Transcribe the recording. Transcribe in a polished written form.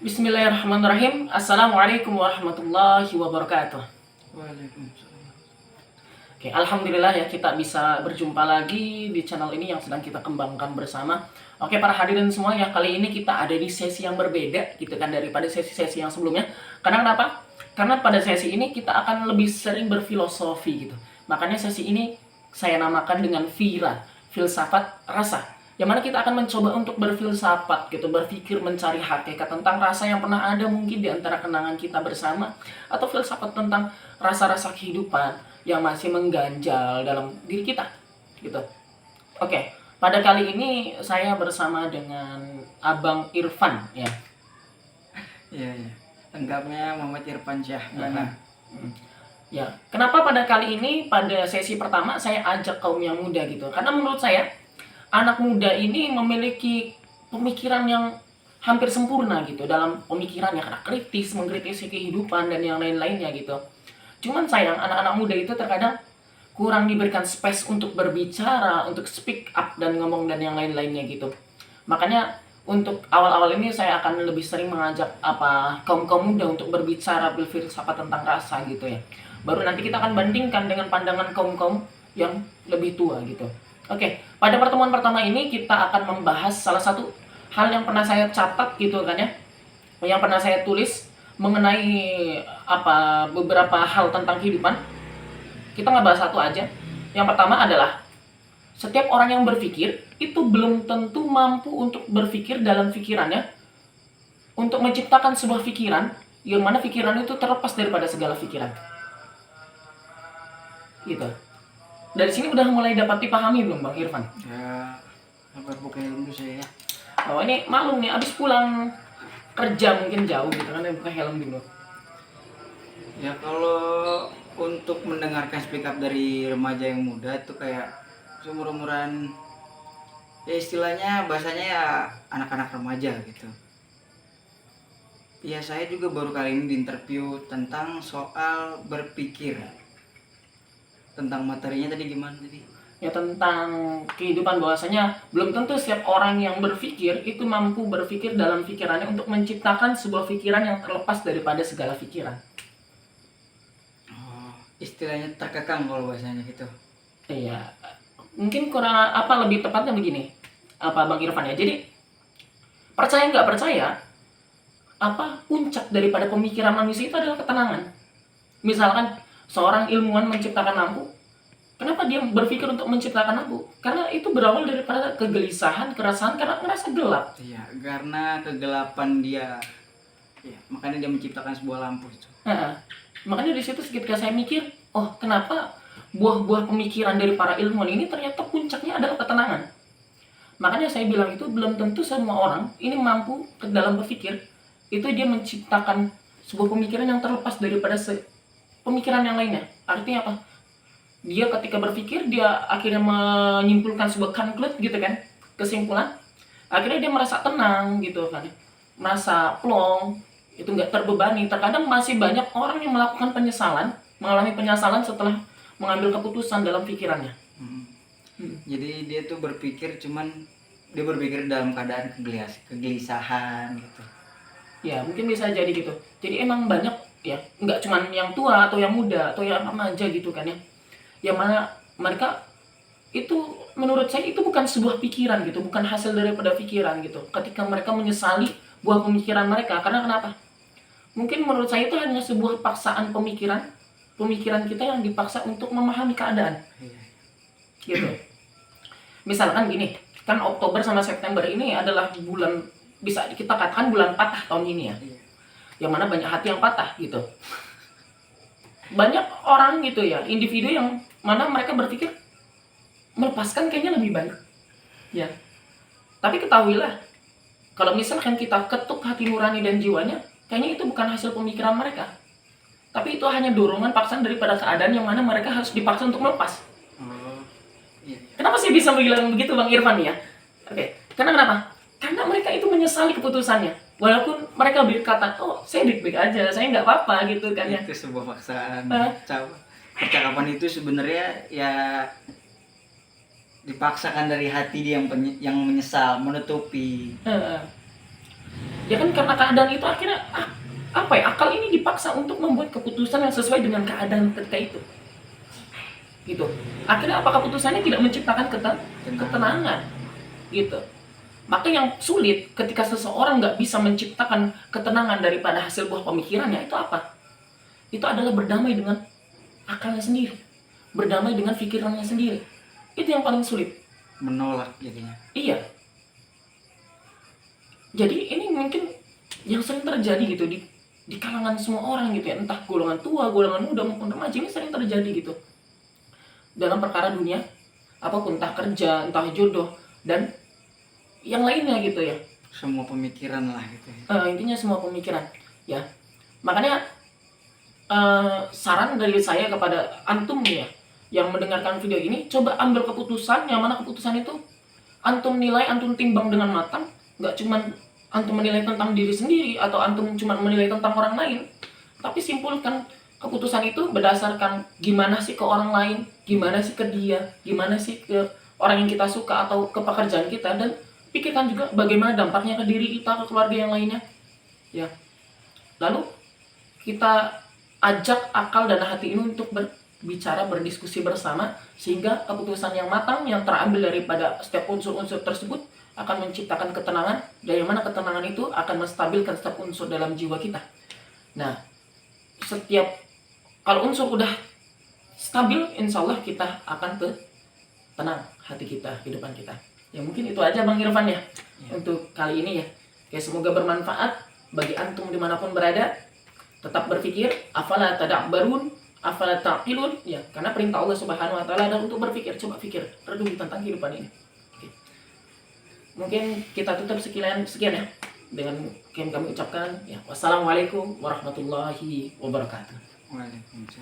Bismillahirrahmanirrahim. Assalamualaikum warahmatullahi wabarakatuh. Waalaikumsalam. Oke, alhamdulillah ya kita bisa berjumpa lagi di channel ini yang sedang kita kembangkan bersama. Oke, para hadirin semua ya, kali ini kita ada di sesi yang berbeda gitu kan daripada sesi-sesi yang sebelumnya. Karena kenapa? Karena pada sesi ini kita akan lebih sering berfilosofi gitu. Makanya sesi ini saya namakan dengan Vira, filsafat rasa. Yang mana kita akan mencoba untuk berfilsafat gitu, berpikir mencari hakikat tentang rasa yang pernah ada mungkin di antara kenangan kita bersama, atau filsafat tentang rasa-rasa kehidupan yang masih mengganjal dalam diri kita gitu. Oke, pada kali ini saya bersama dengan Abang Irfan ya. Iya, iya. Lengkapnya Muhammad Irfan Syahbana. Ya, kenapa pada kali ini pada sesi pertama saya ajak kaum yang muda gitu? Karena menurut saya anak muda ini memiliki pemikiran yang hampir sempurna gitu dalam pemikirannya, karena kritis, mengkritisi kehidupan dan yang lain-lainnya gitu. Cuman sayang anak-anak muda itu terkadang kurang diberikan space untuk berbicara, untuk speak up dan ngomong dan yang lain-lainnya gitu. Makanya untuk awal-awal ini saya akan lebih sering mengajak kaum-kaum muda untuk berbicara berfilsafat tentang rasa gitu ya. Baru nanti kita akan bandingkan dengan pandangan kaum-kaum yang lebih tua gitu. Oke, pada pertemuan pertama ini kita akan membahas salah satu hal yang pernah saya catat gitu kan ya, yang pernah saya tulis mengenai beberapa hal tentang kehidupan. Kita nggak bahas satu aja. Yang pertama adalah setiap orang yang berpikir itu belum tentu mampu untuk berpikir dalam pikirannya untuk menciptakan sebuah pikiran yang mana pikiran itu terlepas daripada segala pikiran. Gitu. Dari sini udah mulai dapat dipahami belum Bang Irfan? Ya, sabar buka helm dulu saya ya. Oh ini malum nih, abis pulang kerja mungkin jauh gitu kan, buka helm dulu. Ya kalau untuk mendengarkan speak up dari remaja yang muda itu kayak seumur-umuran, ya istilahnya bahasanya ya anak-anak remaja gitu. Ya saya juga baru kali ini diinterview tentang soal berpikir. Tentang materinya tadi gimana tadi? Ya tentang kehidupan, bahwasanya belum tentu setiap orang yang berpikir itu mampu berpikir dalam pikirannya untuk menciptakan sebuah pikiran yang terlepas daripada segala pikiran. Oh, istilahnya terkekang kalau bahasanya gitu. Iya, mungkin kurang lebih tepatnya begini, Bang Irfan ya. Jadi percaya nggak percaya, puncak daripada pemikiran manusia itu adalah ketenangan. Misalkan seorang ilmuwan menciptakan lampu, kenapa dia berpikir untuk menciptakan lampu? Karena itu berawal daripada kegelisahan, keresahan karena merasa gelap. Iya, karena kegelapan dia, ya, makanya dia menciptakan sebuah lampu itu. Nah, makanya di situ ketika saya mikir, oh kenapa buah-buah pemikiran dari para ilmuwan ini ternyata puncaknya adalah ketenangan. Makanya saya bilang itu belum tentu semua orang ini mampu ke dalam berpikir itu dia menciptakan sebuah pemikiran yang terlepas daripada pemikiran yang lainnya. Artinya apa? Dia ketika berpikir dia akhirnya menyimpulkan sebuah conclude gitu kan, kesimpulan. Akhirnya dia merasa tenang gitu kan, merasa plong, itu nggak terbebani. Terkadang masih banyak orang yang melakukan penyesalan, mengalami penyesalan setelah mengambil keputusan dalam pikirannya. Jadi dia tuh berpikir dia berpikir dalam keadaan kegelisahan gitu. Ya mungkin bisa jadi gitu. Jadi emang banyak ya, nggak cuma yang tua atau yang muda atau yang remaja gitu kan ya, yang mana mereka itu menurut saya itu bukan sebuah pikiran gitu, bukan hasil daripada pikiran gitu. Ketika mereka menyesali buah pemikiran mereka, karena kenapa? Mungkin menurut saya itu hanya sebuah paksaan pemikiran kita yang dipaksa untuk memahami keadaan. Gitu. Misalkan gini, kan Oktober sama September ini adalah bulan, bisa kita katakan bulan patah tahun ini ya. Yang mana banyak hati yang patah gitu. Banyak orang gitu ya, individu yang mana mereka berpikir melepaskan kayaknya lebih baik. Ya. Tapi ketahuilah, kalau misalkan kita ketuk hati nurani dan jiwanya, kayaknya itu bukan hasil pemikiran mereka. Tapi itu hanya dorongan paksaan daripada keadaan yang mana mereka harus dipaksa untuk melepas. Iya. Kenapa sih bisa bilang begitu Bang Irfan ya? Oke. Karena kenapa? Karena mereka itu menyesali keputusannya. Walaupun mereka berkata, oh saya baik-baik aja, saya nggak apa-apa gitu kan ya. Itu sebuah paksaan. Percakapan itu sebenarnya ya dipaksakan dari hati dia yang menyesal, menutupi. Ya kan karena keadaan itu akhirnya apa ya, akal ini dipaksa untuk membuat keputusan yang sesuai dengan keadaan ketika itu. Gitu. Akhirnya apa, keputusannya tidak menciptakan ketenangan. Gitu. Maka yang sulit ketika seseorang nggak bisa menciptakan ketenangan daripada hasil buah pemikirannya itu apa? Itu adalah berdamai dengan akalnya sendiri, berdamai dengan pikirannya sendiri. Itu yang paling sulit. Menolak jadinya. Iya. Jadi ini mungkin yang sering terjadi gitu di kalangan semua orang gitu ya, entah golongan tua, golongan muda maupun remaja, ini sering terjadi gitu dalam perkara dunia apapun, entah kerja, entah jodoh, dan yang lainnya gitu ya. Semua pemikiran lah gitu ya. Intinya semua pemikiran ya. Makanya saran dari saya kepada antum nih ya, yang mendengarkan video ini, coba ambil keputusan yang mana keputusan itu antum nilai, antum timbang dengan matang. Nggak cuman antum menilai tentang diri sendiri atau antum cuma menilai tentang orang lain, tapi simpulkan keputusan itu berdasarkan gimana sih ke orang lain, gimana sih ke dia, gimana sih ke orang yang kita suka atau ke pekerjaan kita, dan pikirkan juga bagaimana dampaknya ke diri kita, ke keluarga yang lainnya ya. Lalu kita ajak akal dan hati ini untuk berbicara, berdiskusi bersama, sehingga keputusan yang matang yang terambil daripada setiap unsur-unsur tersebut akan menciptakan ketenangan, dari mana ketenangan itu akan menstabilkan setiap unsur dalam jiwa kita. Nah, kalau unsur udah stabil, insya Allah kita akan tenang hati kita, kehidupan kita. Ya mungkin itu aja Bang Irfan ya, untuk kali ini ya. Oke, semoga bermanfaat bagi antum dimanapun berada. Tetap berpikir, afala tadabbarun, afala taqilun ya, karena perintah Allah Subhanahu wa taala adalah untuk berpikir. Coba pikir, renungi tentang kehidupan ini. Oke. Mungkin kita tutup sekian ya dengan yang kami ucapkan ya, wassalamualaikum warahmatullahi wabarakatuh. Waalaikumsalam.